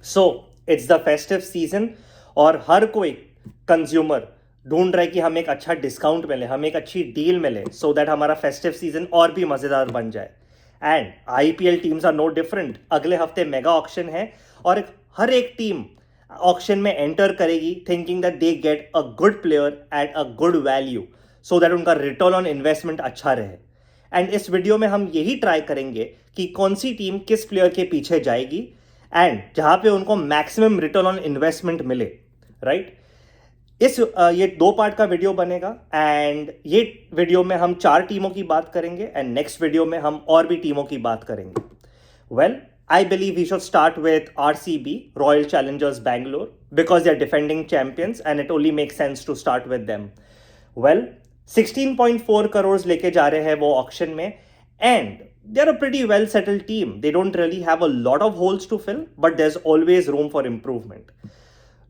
So it's the festive season और हर कोई consumer ढूंढ रहा है कि हमें एक अच्छा डिस्काउंट मिले, हमें एक अच्छी डील मिले, सो दैट हमारा फेस्टिव सीजन और भी मज़ेदार बन जाए। And IPL teams are no different. अगले हफ्ते मेगा ऑक्शन है और हर एक टीम ऑक्शन में एंटर करेगी thinking that they get a good player at a good value, so that उनका रिटर्न ऑन इन्वेस्टमेंट अच्छा रहे। एंड इस वीडियो में हम यही ट्राई करेंगे कि कौन सी टीम किस प्लेयर के पीछे जाएगी एंड जहां पे उनको मैक्सिमम रिटर्न ऑन इन्वेस्टमेंट मिले, राइट। ये 2 पार्ट का वीडियो बनेगा एंड ये वीडियो में हम 4 टीमों की बात करेंगे एंड नेक्स्ट वीडियो में हम और भी टीमों की बात करेंगे। Well, I believe we should start with RCB, Royal Challengers Bangalore, because they are defending champions and it only make sense to start with them. Well, 16.4 crore लेके जा रहे हैं वो ऑक्शन में and they are a pretty well settled team. They don't really have a lot of holes to fill, but there's always room for improvement.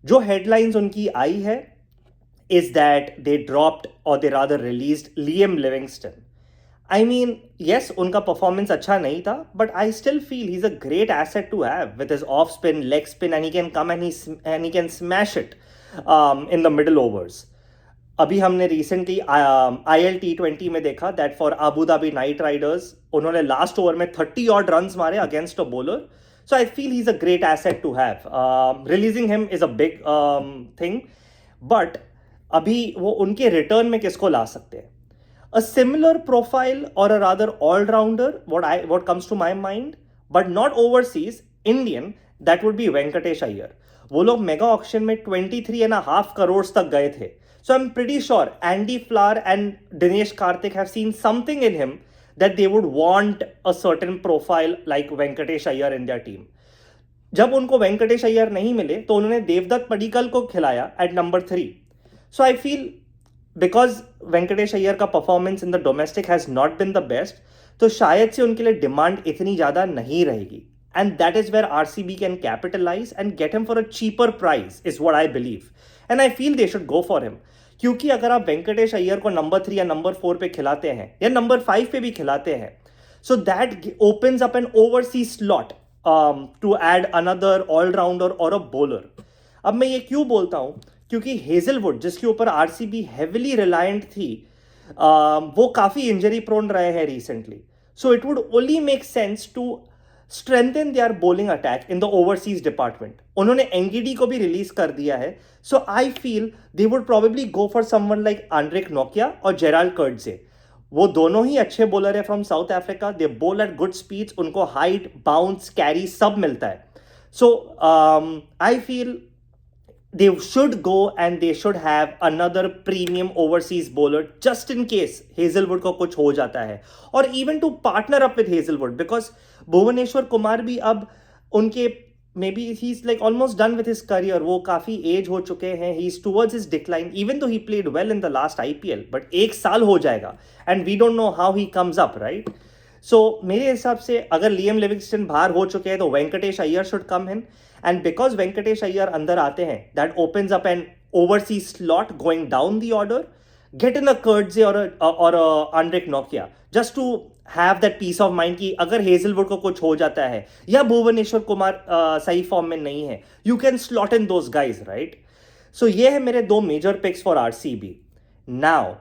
जो headlines उनकी आई है is that they dropped or they rather released Liam Livingston. I mean, yes, उनका performance अच्छा नहीं था, but I still feel he's a great asset to have with his off spin, leg spin, and he can come and he can smash it in the middle overs. अभी हमने recently ILT20 में देखा that for Abu Dhabi Knight Riders उन्होंने last over में 30 odd runs मारे against a bowler. So I feel he is a great asset to have. Releasing him is a big thing, but अभी वो उनके return में किसको ला सकते हैं? अ सिमिलर प्रोफाइल और a rather allrounder what comes to my mind, but not overseas, Indian, that would be Venkatesh Iyer. वो लोग मेगा ऑक्शन में 23.5 करोड़ तक गए थे। So I'm pretty sure Andy Flower and Dinesh Karthik have seen something in him that they would want a certain profile like Venkatesh Iyer in their team. जब उनको वेंकटेश अय्यर नहीं मिले तो उन्होंने देवदत्त पडिक्कल को खिलाया at number 3। So I feel because Venkatesh Iyer का performance in the domestic has not been the best, तो शायद से उनके लिए डिमांड इतनी ज्यादा नहीं रहेगी and that is where RCB can capitalise and get him for a cheaper price is what I believe and I feel they should go for him. क्योंकि अगर आप वेंकटेश अय्यर को नंबर 3 या नंबर 4 पे खिलाते हैं या नंबर 5 पे भी खिलाते हैं, so that opens up an overseas slot to add another allrounder और अ बॉलर। अब मैं ये क्यों बोलता हूं? क्योंकि हेजलवुड जिसके ऊपर आरसीबी हेविली रिलायंट थी, वो काफी इंजरी प्रोन रहे हैं recently. So it would only make sense to strengthen their bowling attack in the overseas department. उन्होंने एंगिडी को भी रिलीज कर दिया है, so I feel they would probably go for someone like Anrich Nokia और Gerald Coetzee. वो दोनों ही अच्छे बॉलर है from South Africa. They bowl at good speeds, उनको हाइट, बाउंस, कैरी सब मिलता है। So I feel they should go and they should have another premium overseas bowler just in case Hazelwood को कुछ हो जाता है, और even to partner up with Hazelwood because Bhuvneshwar Kumar भी अब उनके maybe he's like almost done with his career, वो काफी एज हो चुके हैं, he's towards his decline even though he played well in the last IPL, but 1 साल हो जाएगा and we don't know how he comes up, right? So मेरे हिसाब से अगर लियम लिविंगस्टन बाहर हो चुके हैं तो Venkatesh Iyer should come in, and because Venkatesh Iyer अंदर आते हैं that opens up an overseas slot going down the order. Get in a Coetzee और Anrich Nokia just to have that peace of mind कि अगर हेजलवुड को कुछ हो जाता है या भुवनेश्वर कुमार सही फॉर्म में नहीं है, you can slot in those guys, right? So ये है मेरे 2 major picks for RCB. Now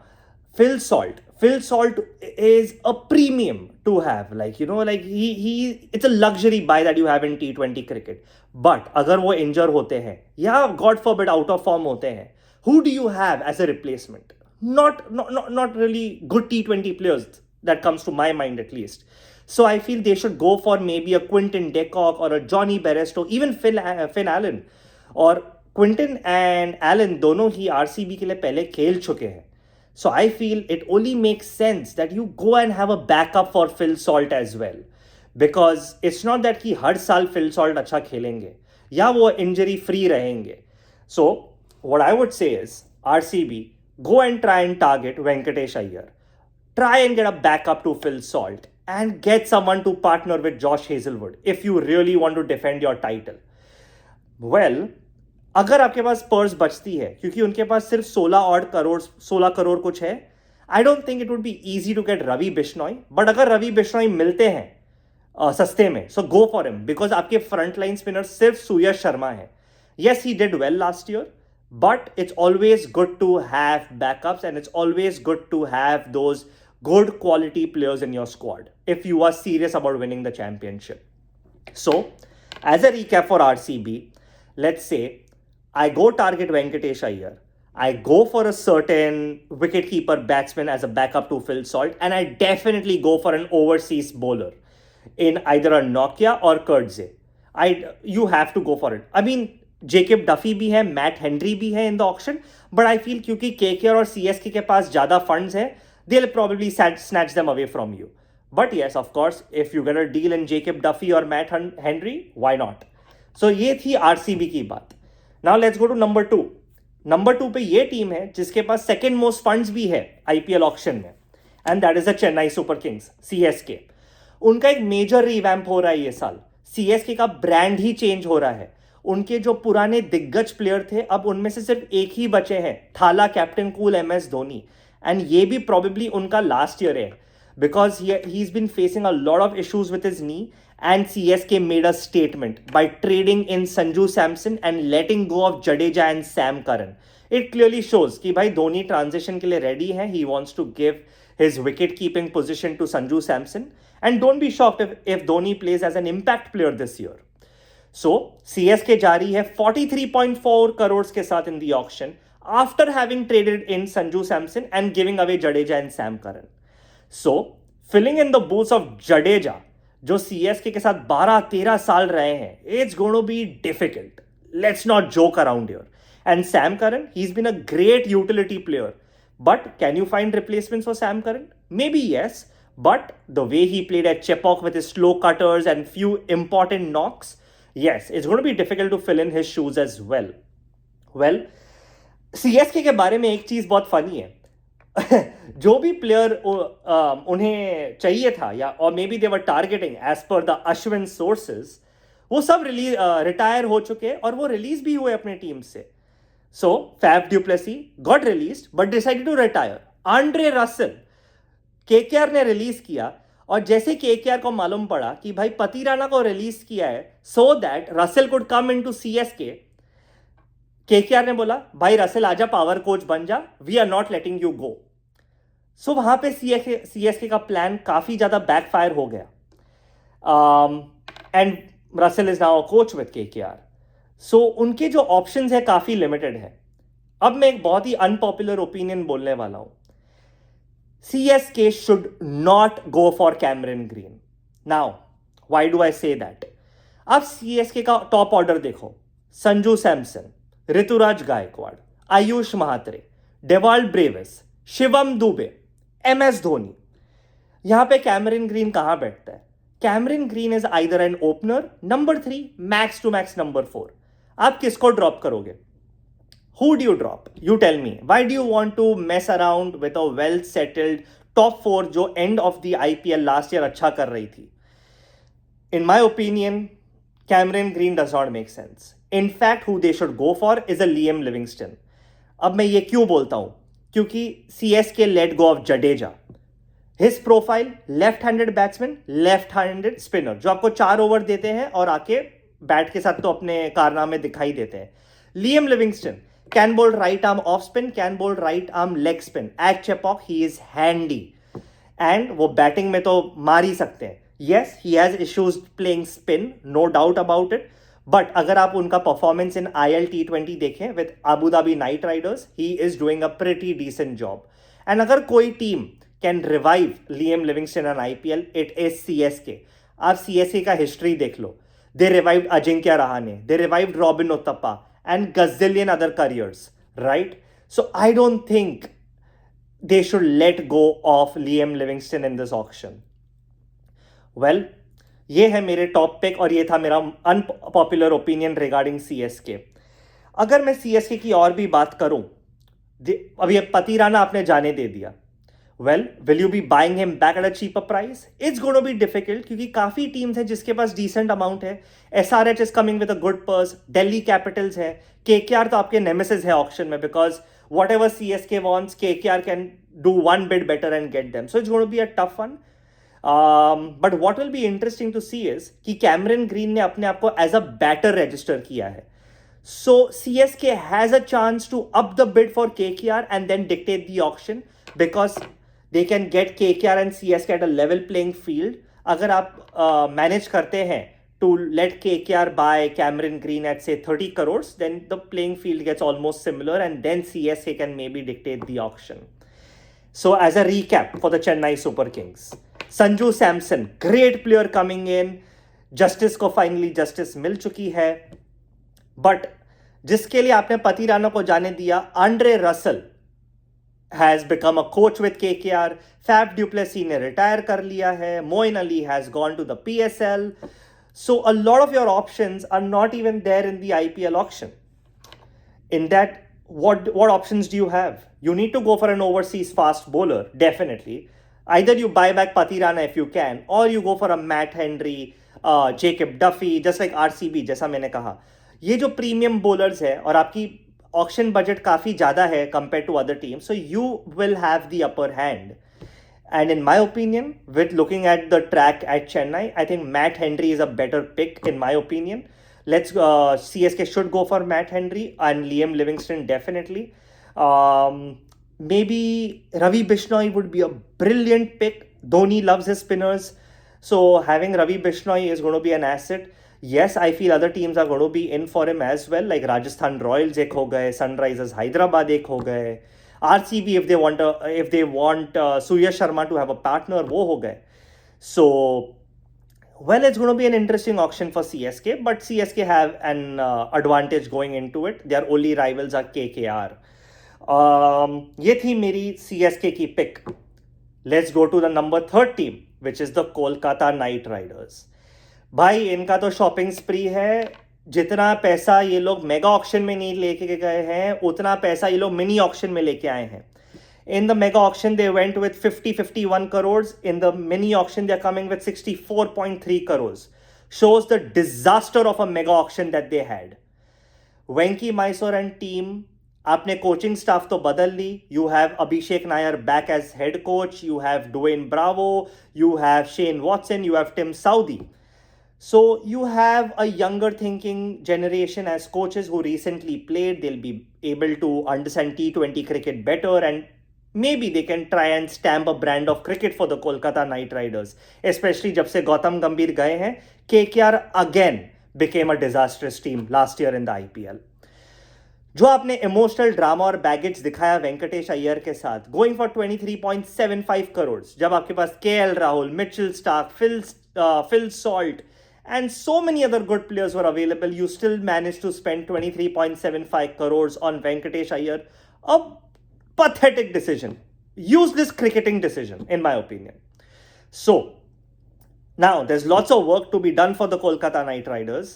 Phil Salt. Phil Salt is a premium to have. Like, you know, like it's a luxury buy that you have in T20 cricket. But अगर वो injure होते हैं या God forbid out of form होते हैं, who do you have as a replacement? Not really good T20 players that comes to my mind at least. So I feel they should go for maybe a Quinton de Kock or a Johnny Bairstow, even Finn Allen. और Quinton and Allen दोनों ही RCB के लिए पहले खेल चुके हैं। So I feel it only makes sense that you go and have a backup for Phil Salt as well, because it's not that कि हर साल Phil Salt अच्छा खेलेंगे या वो injury free रहेंगे. So what I would say is RCB, go and try and target Venkatesh Iyer. Try and get a backup to Phil Salt and get someone to partner with Josh Hazelwood if you really want to defend your title. Well, अगर आपके पास purse बचती है, क्योंकि उनके पास सिर्फ 16 करोड़ कुछ है, I don't think it would be easy to get Ravi Bishnoi. But अगर रवि बिश्नोई मिलते हैं सस्ते में. So go for him because आपके फ्रंट लाइन स्पिनर सिर्फ सुयश शर्मा है. Yes, he did well last year, but it's always good to have backups and it's always good to have those good quality players in your squad if you are serious about winning the championship. So, as a recap for RCB, let's say I go target Venkatesh Iyer. I go for a certain wicketkeeper batsman as a backup to Phil Salt, and I definitely go for an overseas bowler in either a Nokia or Kurtze. You have to go for it. I mean, Jacob Duffy भी है, Matt Henry भी है in the auction, but I feel क्योंकि KKR और CSK के पास ज्यादा funds है, they will probably snatch them away from you. But yes, of course, if you get a deal in Jacob Duffy और Matt Henry, why not. So ये थी RCB की बात. Now let's go to number 2. Number 2 पे ये team है जिसके पास second most funds भी है आईपीएल ऑक्शन में, and that is the Chennai super Kings, CSK. उनका एक मेजर रिवैम्प हो रहा है ये साल. सीएसके का ब्रांड ही चेंज हो रहा है. उनके जो पुराने दिग्गज प्लेयर थे, अब उनमें से सिर्फ एक ही बचे हैं, Thala captain cool MS Dhoni. And ये भी प्रोबेबली उनका लास्ट ईयर है because he is been facing a lot of issues with his knee. And CSK made a statement by trading in Sanju Samson and letting go of Jadeja and Sam Curran. It clearly shows कि भाई Dhoni transition के लिए ready है. He wants to give his wicket keeping position to Sanju Samson. And don't be shocked if Dhoni plays as an impact player this year. So, CSK जारी है 43.4 crores के साथ in the auction after having traded in Sanju Samson and giving away Jadeja and Sam Curran. So, filling in the boots of Jadeja, जो CSK के साथ 12-13 साल रहे हैं, it's going to be difficult. Let's not joke around here. And Sam Curran, he's been a great utility player. But can you find replacements for Sam Curran? Maybe yes. But the way he played at Chepauk with his slow cutters and few important knocks, yes, it's going to be difficult to fill in his shoes as well. Well, CSK के बारे में एक चीज बहुत funny है. जो भी player उन्हें चाहिए था या और maybe they were targeting as per the Ashwin sources, वो सब रिटायर हो चुके और वो रिलीज भी हुए अपने टीम से. So Faf du Plessis got released but decided to retire. Andre Russell KKR ने रिलीज किया और जैसे केकेआर को मालूम पड़ा कि भाई पतिराना को रिलीज किया है so that Russell could come into CSK, KKR ने बोला भाई रसेल आजा, पावर कोच बन जा, we are not letting you go. So वहां पे सीएसके का प्लान काफी ज्यादा बैकफायर हो गया. And Russell is now coach with KKR. So उनके जो ऑप्शंस है काफी लिमिटेड है. अब मैं एक बहुत ही अनपॉपुलर ओपिनियन बोलने वाला हूं. CSK should not go for Cameron Green. Now, why do I say that? अब CSK का टॉप ऑर्डर देखो. Sanju Samson, Ruturaj Gaikwad, Ayush Mhatre, Dewald Brevis, Shivam Dube, MS Dhoni. यहां पे कैमरन ग्रीन कहां बैठता है? Cameron Green is either an opener, number 3, max to max number 4. आप किसको ड्रॉप करोगे? Who do you drop? You tell me. Why do you want to mess around with a well-settled top 4 जो end of the IPL last year अच्छा कर रही थी? In my opinion, Cameron Green does not make sense. In fact, who they should go for is a Liam Livingston. अब मैं ये क्यों बोलता हूं? क्योंकि CSK let go of Jadeja. His profile, left-handed batsman, left-handed spinner, जो आपको 4 over देते हैं और आके बैट के साथ तो अपने कारनामे दिखाई देते हैं. Liam Livingston can bowl right arm off spin, can bowl right arm leg spin. At Chepauk, he is handy. And वो बैटिंग में तो मार ही सकते हैं. Yes, he has issues playing spin, no doubt about it. But अगर आप उनका performance in IL T20 देखें with Abu Dhabi Knight Riders, he is doing a pretty decent job. And अगर कोई team can revive Liam Livingston on IPL, it is CSK. आप CSK का history देख लो. They revived Ajinkya Rahane. They revived Robin Uthappa and gazillion other careers, right? So I don't think they should let go of Liam Livingston in this auction. Well, ये है मेरे top pick और ये था मेरा unpopular opinion regarding CSK. अगर मैं CSK की और भी बात करूं, अब ये पतिराना आपने जाने दे दिया. Well, will you be buying him back at a cheaper price? It's going to be difficult क्योंकि काफी टीम्स हैं जिसके पास decent amount है. SRH is coming with a good purse. Delhi Capitals है. KKR तो आपके nemesis है auction में because whatever CSK wants, KKR can do one bit better and get them. So it's going to be a tough one. But what will be interesting to see is कि Cameron Green ने अपने आप को as a batter register किया है. So CSK has a chance to up the bid for KKR and then dictate the auction because they can get KKR and CSK at a level playing field. अगर आप manage करते हैं to let KKR buy Cameron Green at say 30 crores, then the playing field gets almost similar and then CSK can maybe dictate the auction. So as a recap for the Chennai Super Kings, Sanju Samson, great player coming in. Justice को finally justice मिल चुकी है. But जिसके लिए आपने पति राणा को जाने दिया, Andre Russell has become a coach with KKR. Faf du Plessis ने रिटायर कर लिया है. Moeen Ali has gone to the PSL. So a lot of your options are not even there in the IPL auction. In that, what options do you have? You need to go for an overseas fast bowler, definitely. Either you buy back Patirana if you can, or you go for a Matt Henry, Jacob Duffy, just like RCB, जैसा मैंने कहा. ये जो premium bowlers है और आपकी auction budget काफ़ी ज़्यादा है compare to other teams, so you will have the upper hand. And in my opinion, with looking at the track at Chennai, I think Matt Henry is a better pick in my opinion. Let's CSK should go for Matt Henry and Liam Livingston definitely. Maybe Ravi Bishnoi would be a brilliant pick. Dhoni loves his spinners, so having Ravi Bishnoi is going to be an asset. Yes, I feel other teams are going to be in for him as well, like Rajasthan Royals एक हो गए, Sunrisers Hyderabad एक हो गए, RCB if they want Surya Sharma to have a partner, वो हो गए. So well, it's going to be an interesting auction for CSK, but CSK have an advantage going into it. Their only rivals are KKR. ये थी मेरी CSK की pick. Let's go to the number 3rd team, which is the Kolkata Knight Riders. भाई इनका तो shopping स्प्री है. जितना पैसा ये लोग मेगा ऑक्शन में नहीं लेके गए हैं, उतना पैसा ये लोग मिनी ऑक्शन में लेके आए हैं. In the mega auction, they went with 51 crores. In the mini auction, they're coming with 64.3 crores. Shows the disaster of a mega auction that they had. Venki Mysore and team, आपने coaching staff तो बदल ली. You have Abhishek Nair back as head coach. You have Dwayne Bravo. You have Shane Watson. You have Tim Southee. So you have a younger thinking generation as coaches who recently played. They'll be able to understand T20 cricket better and maybe they can try and stamp a brand of cricket for the Kolkata Knight Riders. Especially जब से गौतम गंभीर गए हैं, KKR again became a disastrous team last year in the IPL. जो आपने emotional drama और baggage दिखाया वेंकटेश अय्यर के साथ, गोइंग फॉर 23.75 करोड़, जब आपके पास KL Rahul, Mitchell Starc, Phil Salt and so many other good players were available, you still managed to spend 23.75 crores on Venkatesh Iyer. A pathetic decision. Useless cricketing decision, in my opinion. So, now there's lots of work to be done for the Kolkata Knight Riders.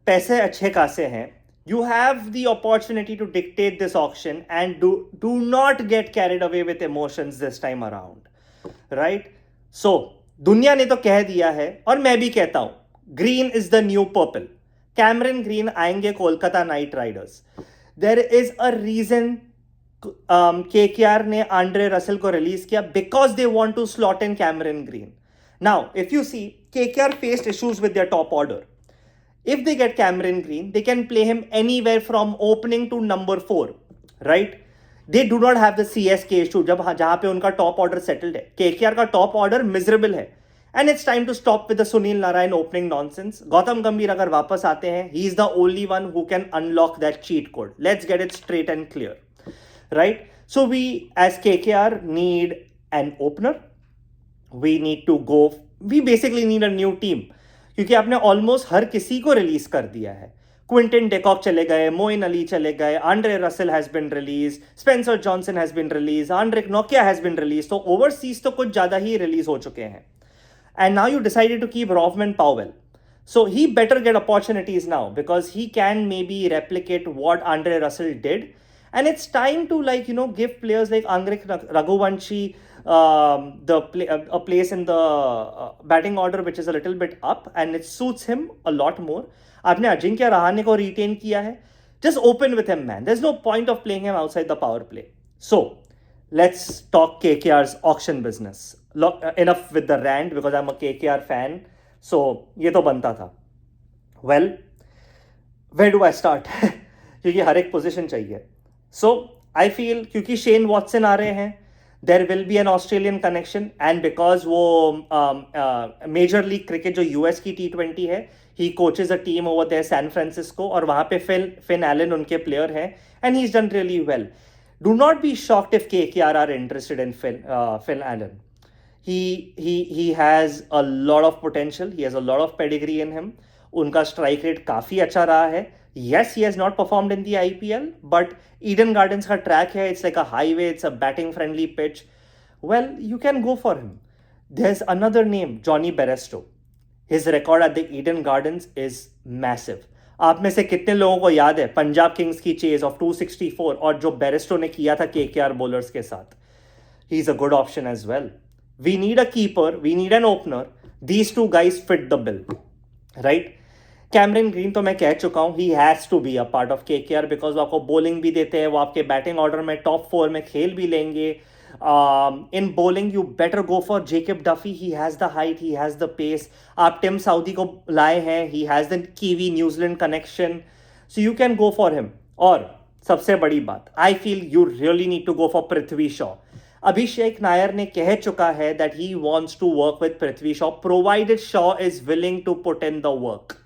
पैसे अच्छे खासे हैं. You have the opportunity to dictate this auction and do not get carried away with emotions this time around. Right? So, दुनिया ने तो कह दिया है और मैं भी कहता हूं, green is the new purple. Cameron Green आएंगे Kolkata Knight Riders. There is a reason KKR ने आंड्रे रसल को रिलीज किया, because they want to slot in Cameron Green. Now if you see, KKR faced issues with their top order. If they get Cameron Green, they can play him anywhere from opening to number 4, right? They do not have the CSK issue जहाँ पे उनका top order settled है. KKR का top order miserable है. And it's time to stop with the Sunil Narine opening nonsense. Gautam Gambhir अगर वापस आते हैं, he is the only one who can unlock that cheat code. Let's get it straight and clear, right? So we as KKR need an opener. We basically need a new team. क्योंकि आपने almost हर किसी को release कर दिया है. Quinton de Kock चले गए, मोइन अली चले गए, Andre Russell has been release, Spencer Johnson has been release, Anrich Nokia has been release. तो ओवरसीज तो कुछ ज्यादा ही रिलीज हो चुके हैं. And now you decided to keep Rovman Powell. So he better get opportunities now because he can maybe replicate what Andre Russell did. And it's time to give players like Angrik Raghuvanshi a place in the batting order which is a little bit up and it suits him a lot more. आपने अजिंक्य रहाणे को retain किया है. Just open with him, man. There's no point of playing him outside the power play. So let's talk KKR's auction business. enough with the rant because I'm a KKR fan. So ये तो बनता था. Well, where do I start? क्योंकि हर एक position चाहिए. So I feel क्योंकि Shane Watson आ रहे हैं, there will be an Australian connection, and because वो मेजर लीग क्रिकेट जो यूएस की T20 है, he coaches a team over there San Francisco, और वहाँ पे फिन एलन उनके प्लेयर हैं, and he's done really well. Do not be shocked if KKR are interested in Finn Allen. He has a lot of potential. He has a lot of pedigree in him. उनका strike rate काफ़ी अच्छा रहा है. Yes, he has not performed in the IPL, but Eden Gardens का track है. It's like a highway. It's a batting friendly pitch. Well, you can go for him. There's another name, Johnny Bairstow. His record at the Eden Gardens is massive. आप में से कितने लोगों को याद है पंजाब किंग्स की चेज ऑफ 264 और जो बेरेस्टो ने किया था केकेआर बॉलर्स के साथ? He is a good option as well. We need a keeper, we need an opener. These two guys fit the bill, right? Cameron Green तो मैं कह चुका हूं, he has to be a part of KKR because वो आपको bowling भी देते हैं, वो आपके बैटिंग ऑर्डर में टॉप 4 में खेल भी लेंगे. In bowling, you better go for Jacob Duffy. He has the height, he has the pace. आप टिम साउदी को लाए हैं, he has the Kiwi New Zealand connection, so you can go for him. और सबसे बड़ी बात, I feel you really need to go for Prithvi Shaw. अभिषेक नायर ने कह चुका है that he wants to work with Prithvi Shaw provided Shaw is willing to put in the work.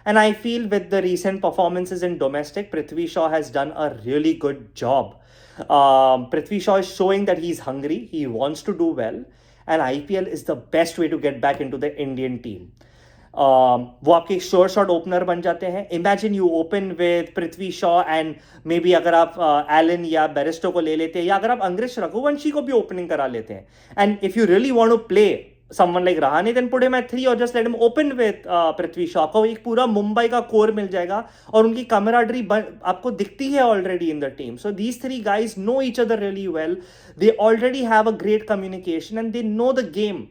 And I feel with the recent performances in domestic, Prithvi Shaw has done a really good job. Prithvi Shaw is showing that he's hungry, he wants to do well, and IPL is the best way to get back into the Indian team. वो आपके sure shot opener बन जाते हैं. Imagine you open with Prithvi Shaw and may be अगर आप Elon या Bairstow को ले लेते हैं, या अगर आप अंग्रेज रघुवंशी को भी ओपनिंग करा लेते हैं, and if you really want to play someone like Rahane, then put him at 3 or just let him open with Prithvi Shaw. को एक पूरा मुंबई का कोर मिल जाएगा और उनकी camaraderie आपको दिखती है already in the team. So these 3 guys know each other really well. They already have a great communication and they know the game.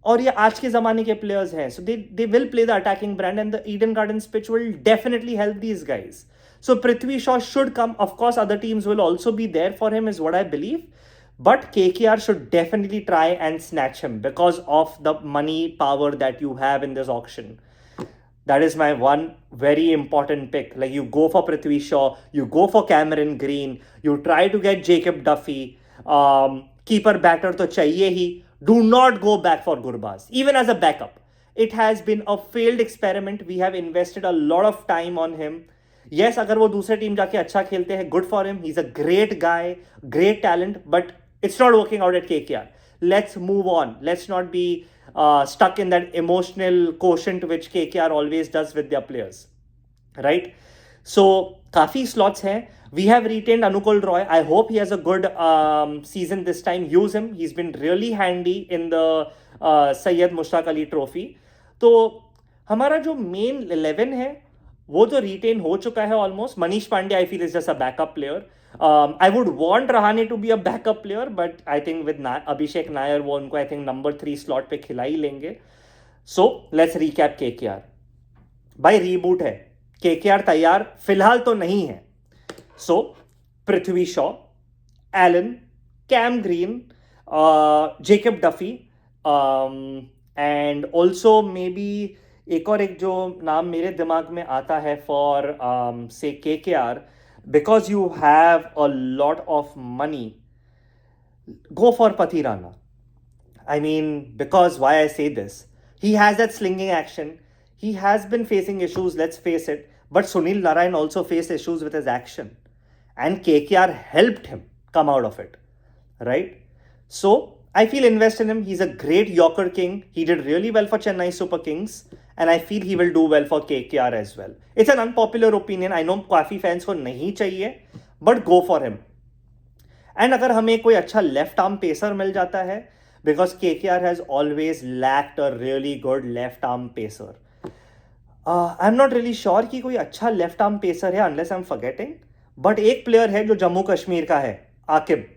और ये आज के ज़माने के players हैं. So they will play the attacking brand, and the Eden Gardens pitch will definitely help these guys. So Prithvi Shaw should come. Of course, other teams will also be there for him is what I believe. But KKR should definitely try and snatch him because of the money power that you have in this auction. That is my one very important pick. Like, you go for Prithvi Shaw, you go for Cameron Green, you try to get Jacob Duffy. Keeper batter to chahiye hi. Do not go back for Gurbaz, even as a backup. It has been a failed experiment. We have invested a lot of time on him. Yes, अगर वो दूसरे team जाके अच्छा खेलते हैं, good for him. He's a great guy, great talent, but it's not working out at KKR. Let's move on. Let's not be stuck in that emotional quotient which KKR always does with their players, right? So काफी slots हैं. We have retained Anukul Roy. I hope he has a good season this time. Use him. He's been really handy in the Syed Mushtaq Ali Trophy. तो हमारा जो main 11 है वो तो retain हो चुका है almost. Manish Pandey I feel is just a backup player. I would want Rahane to be a backup player, but I think with Abhishek Nair वो उनको I think number 3 slot पे खिला ही लेंगे. So let's recap KKR. भाई reboot है. KKR तैयार फिलहाल तो नहीं है. So Prithvi Shaw, Allen, Cam Green, Jacob Duffy, and also maybe एक जो नाम मेरे दिमाग में आता है for say KKR. Because you have a lot of money, go for Pathirana. I mean, because why I say this, he has that slinging action. He has been facing issues, let's face it. But Sunil Narayan also faced issues with his action. And KKR helped him come out of it, right? So, I feel invest in him. He's a great Yorker King. He did really well for Chennai Super Kings. And I feel he will do well for KKR as well. It's an unpopular opinion. I know काफ़ी fans को नहीं चाहिए, but go for him. And अगर हमें कोई अच्छा left arm pacer मिल जाता है, because KKR has always lacked a really good left arm pacer. I'm not really sure कि कोई अच्छा left arm pacer है unless I'm forgetting. But एक player है जो जम्मू कश्मीर का है, Aqib.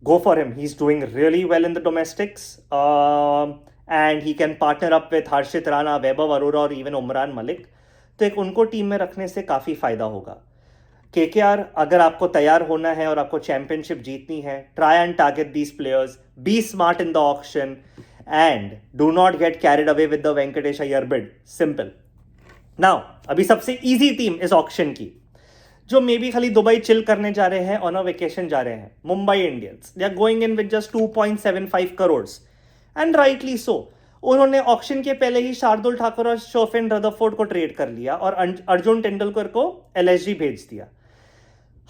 Go for him. He's doing really well in the domestics. And he can partner up with Harshit Rana, Vaibhav Arora और even Umran Malik. तो एक उनको टीम में रखने से काफ़ी फ़ायदा होगा. KKR, अगर आपको तैयार होना है और आपको चैंपियनशिप जीतनी है, try and target these players, be smart in the auction and do not get carried away with the Venkatesh Iyer bid. Simple. Now अभी सबसे इजी टीम इस ऑक्शन की, जो मे बी खाली दुबई चिल करने जा रहे हैं, ऑन अ वेकेशन जा रहे हैं, Mumbai Indians. They are going in with just 2.75 crore and rightly so. उन्होंने ऑक्शन के पहले ही शार्दुल ठाकुर और शोफेन रदरफोर्ड को ट्रेड कर लिया और अर्जुन तेंदुलकर को LSG भेज दिया.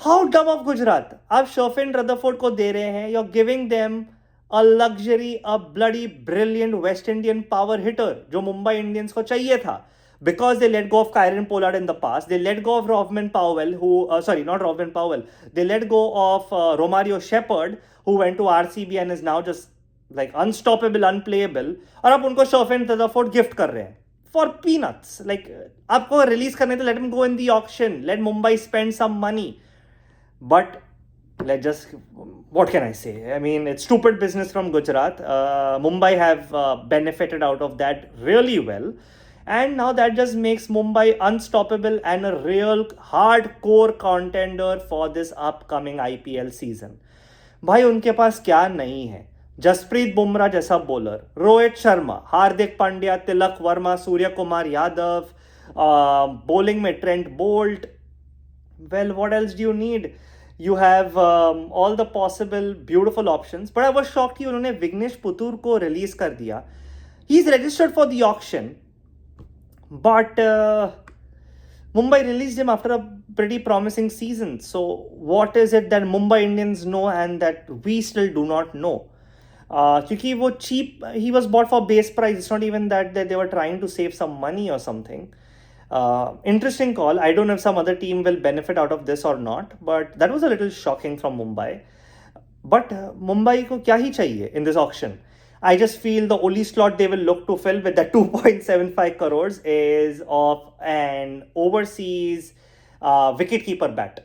हाउ डम ऑफ गुजरात. आप शोफेन रदरफोर्ड को दे रहे हैं, you are giving them a luxury, a bloody brilliant West Indian power hitter जो मुंबई इंडियंस को चाहिए था. Because they let go of Kyron Pollard in the past, they let go of Rovman Powell, not Rovman Powell, they let go of Romario Shepherd, who went to RCB and is now just like unstoppable, unplayable. और आप उनको Shofin Rutherford gift कर रहे हैं for peanuts. Like आपको release करने तो let him go in the auction, let Mumbai spend some money. But what can I say? I mean, it's stupid business from Gujarat. Mumbai have benefited out of that really well. And now that just makes Mumbai unstoppable and a real hardcore contender for this upcoming IPL season. भाई उनके पास क्या नहीं है? जसप्रीत बुमराह जैसा bowler, Rohit Sharma, Hardik Pandya, Tilak Varma, Surya Kumar Yadav, bowling में Trent Boult. Well, what else do you need? You have all the possible beautiful options. But I was shocked कि उन्होंने विग्नेश पुतूर को रिलीज कर दिया. He's registered for the auction. But Mumbai released him after a pretty promising season. So what is it that Mumbai Indians know and that we still do not know? Because वो cheap, he was bought for base price. It's not even that they were trying to save some money or something. Interesting call. I don't know if some other team will benefit out of this or not. But that was a little shocking from Mumbai. But Mumbai को क्या ही चाहिए in this auction? I just feel the only slot they will look to fill with the 2.75 crores is of an overseas wicketkeeper bat.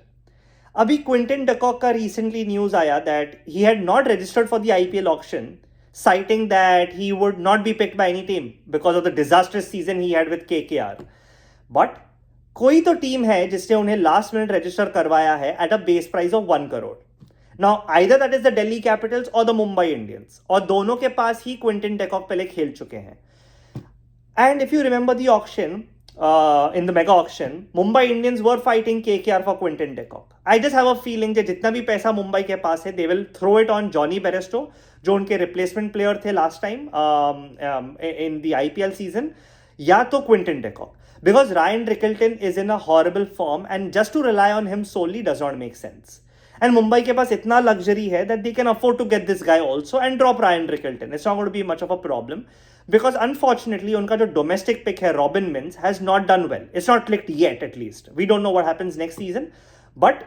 Abhi Quinton de Kock ka recently news aaya that he had not registered for the IPL auction, citing that he would not be picked by any team because of the disastrous season he had with KKR. But कोई तो team है जिसने उन्हें last minute register करवाया है at a base price of 1 crore. Now, either that is the Delhi Capitals or the Mumbai Indians. और दोनों के पास ही क्विंटन डेकॉक पहले खेल चुके हैं. And if you remember the auction, in the mega auction, Mumbai Indians were fighting KKR for Quinton de Kock. I just have a feeling that जितना भी पैसा मुंबई के पास है, they will throw it on Johnny Bairstow, जो उनके replacement player थे last time in the IPL season, या तो Quinton de Kock. Because Ryan Rickelton is in a horrible form and just to rely on him solely does not make sense. And Mumbai के पास इतना luxury है that they can afford to get this guy also and drop Ryan Rickelton. It's not going to be much of a problem because unfortunately उनका जो domestic pick है Robin Mins has not done well. It's not clicked yet at least. We don't know what happens next season. But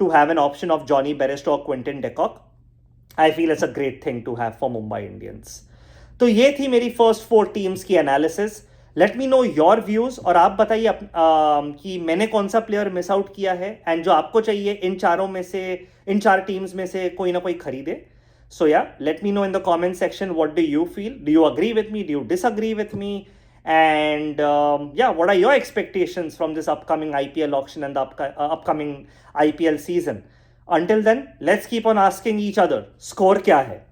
to have an option of Johnny Bairstow or Quinton de Kock, I feel it's a great thing to have for Mumbai Indians. तो ये थी मेरी first 4 teams की analysis. Late me know your views और आप बताइए कि मैंने कौन सा प्लेयर मिस आउट किया है एंड जो आपको चाहिए इन चार टीम्स में से कोई ना कोई खरीदे. So yeah let me know in the comment section what do you feel. Do you agree with me? Do you disagree with me? And yeah what are your expectations from this upcoming IPL auction and the upcoming IPL season? Until then, let's keep on asking each other, score क्या है?